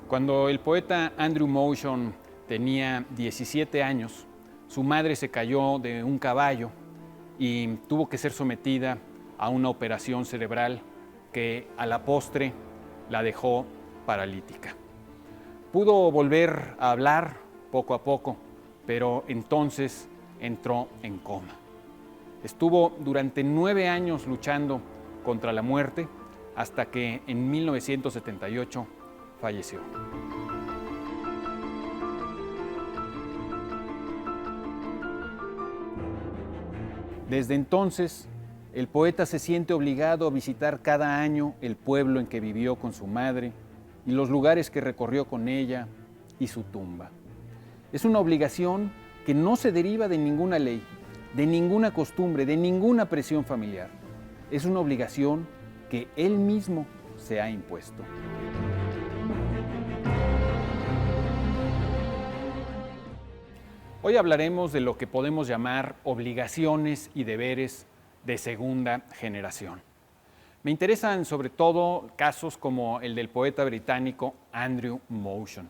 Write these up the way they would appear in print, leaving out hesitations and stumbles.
Cuando el poeta Andrew Motion tenía 17 años, su madre se cayó de un caballo y tuvo que ser sometida a una operación cerebral que a la postre la dejó paralítica. Pudo volver a hablar poco a poco, pero entonces entró en coma. Estuvo durante 9 años luchando contra la muerte hasta que en 1978 falleció. Desde entonces, el poeta se siente obligado a visitar cada año el pueblo en que vivió con su madre y los lugares que recorrió con ella y su tumba. Es una obligación que no se deriva de ninguna ley, de ninguna costumbre, de ninguna presión familiar. Es una obligación que él mismo se ha impuesto. Hoy hablaremos de lo que podemos llamar obligaciones y deberes de segunda generación. Me interesan sobre todo casos como el del poeta británico Andrew Motion.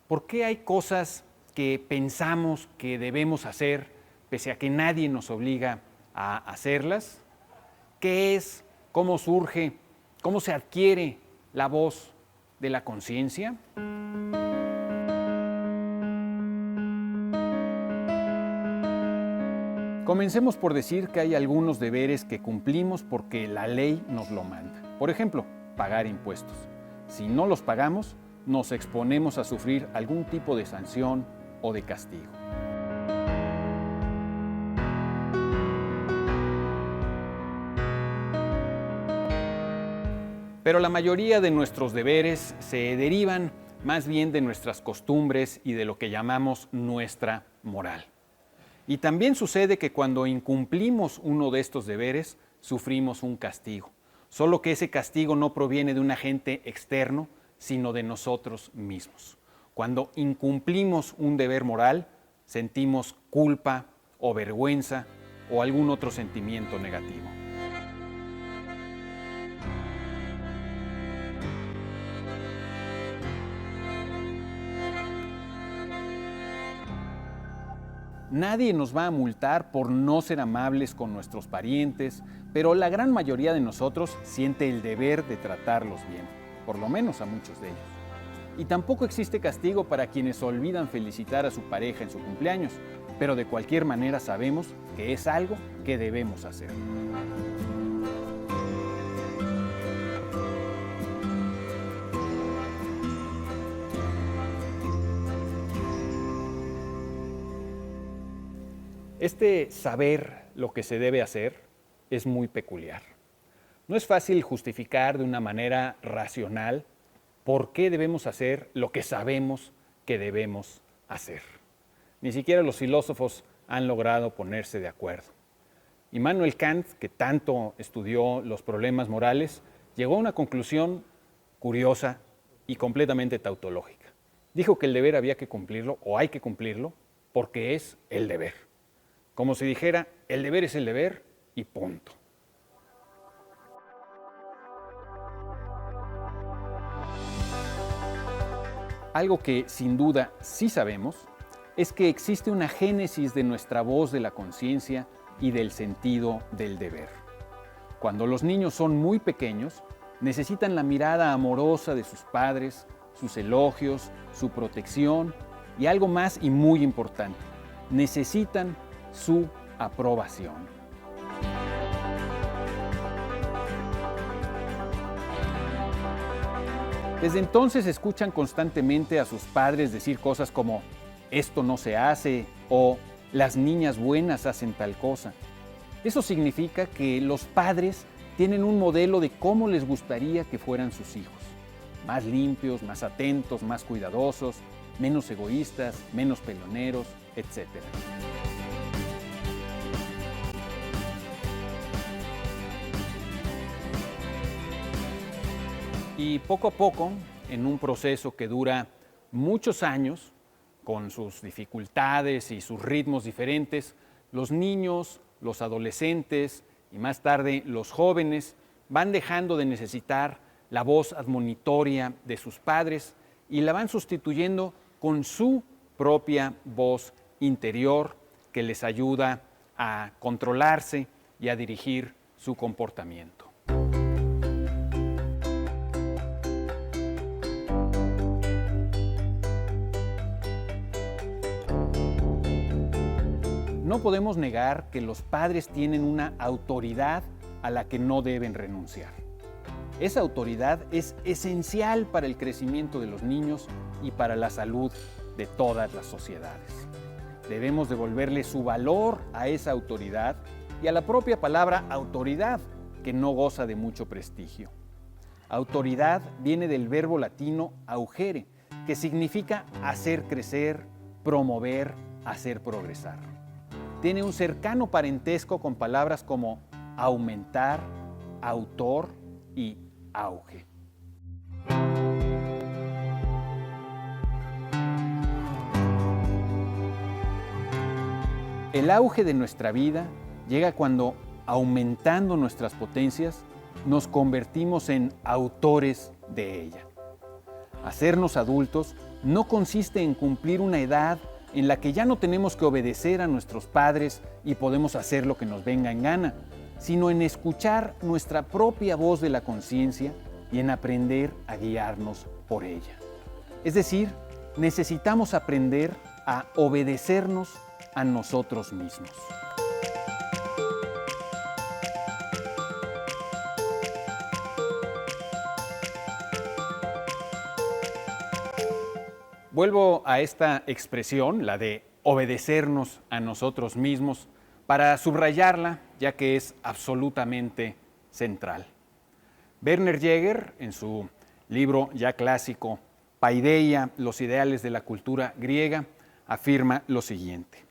¿Por qué hay cosas que pensamos que debemos hacer pese a que nadie nos obliga a hacerlas? ¿Qué es? ¿Cómo surge? ¿Cómo se adquiere la voz de la conciencia? Comencemos por decir que hay algunos deberes que cumplimos porque la ley nos lo manda. Por ejemplo, pagar impuestos. Si no los pagamos, nos exponemos a sufrir algún tipo de sanción o de castigo. Pero la mayoría de nuestros deberes se derivan más bien de nuestras costumbres y de lo que llamamos nuestra moral. Y también sucede que cuando incumplimos uno de estos deberes, sufrimos un castigo. Solo que ese castigo no proviene de un agente externo, sino de nosotros mismos. Cuando incumplimos un deber moral, sentimos culpa o vergüenza o algún otro sentimiento negativo. Nadie nos va a multar por no ser amables con nuestros parientes, pero la gran mayoría de nosotros siente el deber de tratarlos bien, por lo menos a muchos de ellos. Y tampoco existe castigo para quienes olvidan felicitar a su pareja en su cumpleaños, pero de cualquier manera sabemos que es algo que debemos hacer. Este saber lo que se debe hacer es muy peculiar. No es fácil justificar de una manera racional por qué debemos hacer lo que sabemos que debemos hacer. Ni siquiera los filósofos han logrado ponerse de acuerdo. Immanuel Kant, que tanto estudió los problemas morales, llegó a una conclusión curiosa y completamente tautológica. Dijo que el deber había que cumplirlo, o hay que cumplirlo, porque es el deber. Como si dijera, el deber es el deber y punto. Algo que sin duda sí sabemos es que existe una génesis de nuestra voz de la conciencia y del sentido del deber. Cuando los niños son muy pequeños, necesitan la mirada amorosa de sus padres, sus elogios, su protección y algo más y muy importante, necesitan su aprobación. Desde entonces escuchan constantemente a sus padres decir cosas como esto no se hace o las niñas buenas hacen tal cosa. Eso significa que los padres tienen un modelo de cómo les gustaría que fueran sus hijos. Más limpios, más atentos, más cuidadosos, menos egoístas, menos peleoneros, etc. Y poco a poco, en un proceso que dura muchos años, con sus dificultades y sus ritmos diferentes, los niños, los adolescentes y más tarde los jóvenes van dejando de necesitar la voz admonitoria de sus padres y la van sustituyendo con su propia voz interior que les ayuda a controlarse y a dirigir su comportamiento. No podemos negar que los padres tienen una autoridad a la que no deben renunciar. Esa autoridad es esencial para el crecimiento de los niños y para la salud de todas las sociedades. Debemos devolverle su valor a esa autoridad y a la propia palabra autoridad, que no goza de mucho prestigio. Autoridad viene del verbo latino augere, que significa hacer crecer, promover, hacer progresar. Tiene un cercano parentesco con palabras como aumentar, autor y auge. El auge de nuestra vida llega cuando, aumentando nuestras potencias, nos convertimos en autores de ella. Hacernos adultos no consiste en cumplir una edad en la que ya no tenemos que obedecer a nuestros padres y podemos hacer lo que nos venga en gana, sino en escuchar nuestra propia voz de la conciencia y en aprender a guiarnos por ella. Es decir, necesitamos aprender a obedecernos a nosotros mismos. Vuelvo a esta expresión, la de obedecernos a nosotros mismos, para subrayarla, ya que es absolutamente central. Werner Jaeger, en su libro ya clásico, Paideia, los ideales de la cultura griega, afirma lo siguiente: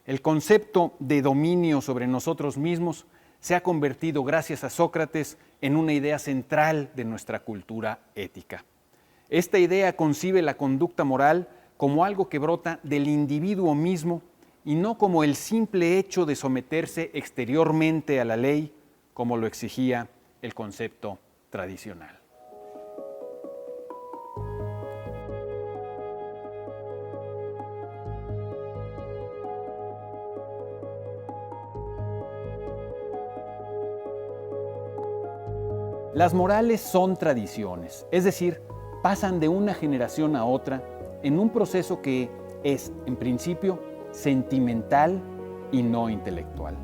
el concepto de dominio sobre nosotros mismos se ha convertido, gracias a Sócrates, en una idea central de nuestra cultura ética. Esta idea concibe la conducta moral como algo que brota del individuo mismo y no como el simple hecho de someterse exteriormente a la ley, como lo exigía el concepto tradicional. Las morales son tradiciones, es decir, pasan de una generación a otra en un proceso que es, en principio, sentimental y no intelectual.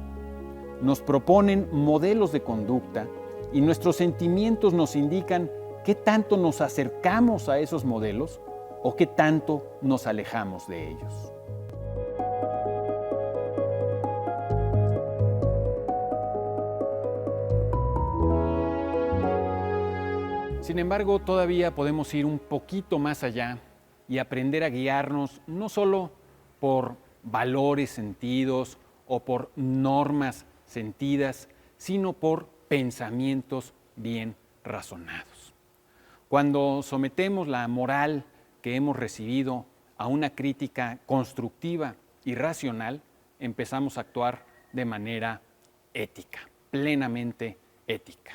Nos proponen modelos de conducta y nuestros sentimientos nos indican qué tanto nos acercamos a esos modelos o qué tanto nos alejamos de ellos. Sin embargo, todavía podemos ir un poquito más allá y aprender a guiarnos no solo por valores sentidos o por normas sentidas, sino por pensamientos bien razonados. Cuando sometemos la moral que hemos recibido a una crítica constructiva y racional, empezamos a actuar de manera ética, plenamente ética.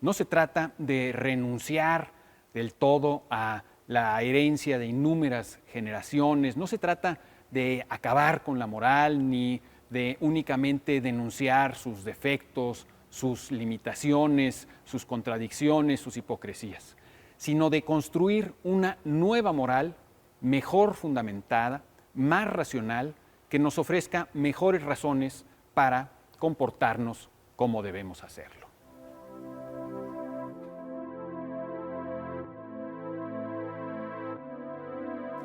No se trata de renunciar del todo a la herencia de innúmeras generaciones, no se trata de acabar con la moral ni de únicamente denunciar sus defectos, sus limitaciones, sus contradicciones, sus hipocresías, sino de construir una nueva moral mejor fundamentada, más racional, que nos ofrezca mejores razones para comportarnos como debemos hacerlo.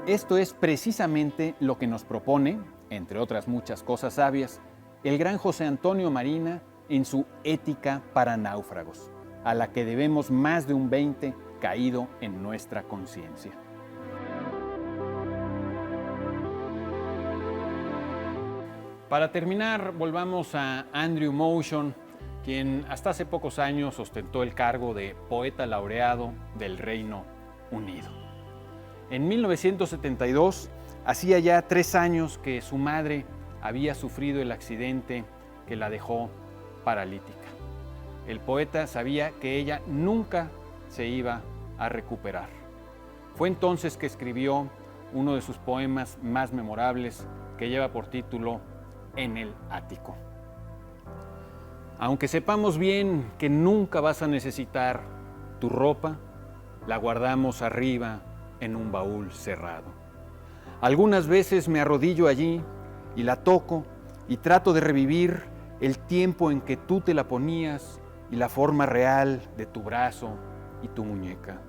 Esto es precisamente lo que nos propone, entre otras muchas cosas sabias, el gran José Antonio Marina en su Ética para náufragos, a la que debemos más de un 20 caído en nuestra conciencia. Para terminar, volvamos a Andrew Motion, quien hasta hace pocos años ostentó el cargo de poeta laureado del Reino Unido. En 1972, hacía ya 3 años que su madre había sufrido el accidente que la dejó paralítica. El poeta sabía que ella nunca se iba a recuperar. Fue entonces que escribió uno de sus poemas más memorables, que lleva por título En el ático. Aunque sepamos bien que nunca vas a necesitar tu ropa, la guardamos arriba en un baúl cerrado. Algunas veces me arrodillo allí y la toco y trato de revivir el tiempo en que tú te la ponías y la forma real de tu brazo y tu muñeca.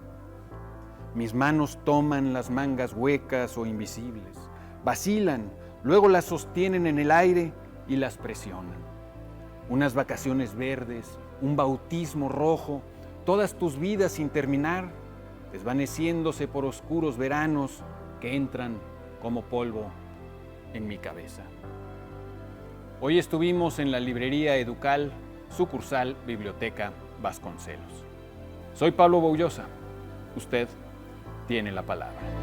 Mis manos toman las mangas huecas o invisibles, vacilan, luego las sostienen en el aire y las presionan. Unas vacaciones verdes, un bautismo rojo, todas tus vidas sin terminar, desvaneciéndose por oscuros veranos que entran como polvo en mi cabeza. Hoy estuvimos en la librería Educal, sucursal Biblioteca Vasconcelos. Soy Pablo Boullosa. Usted tiene la palabra.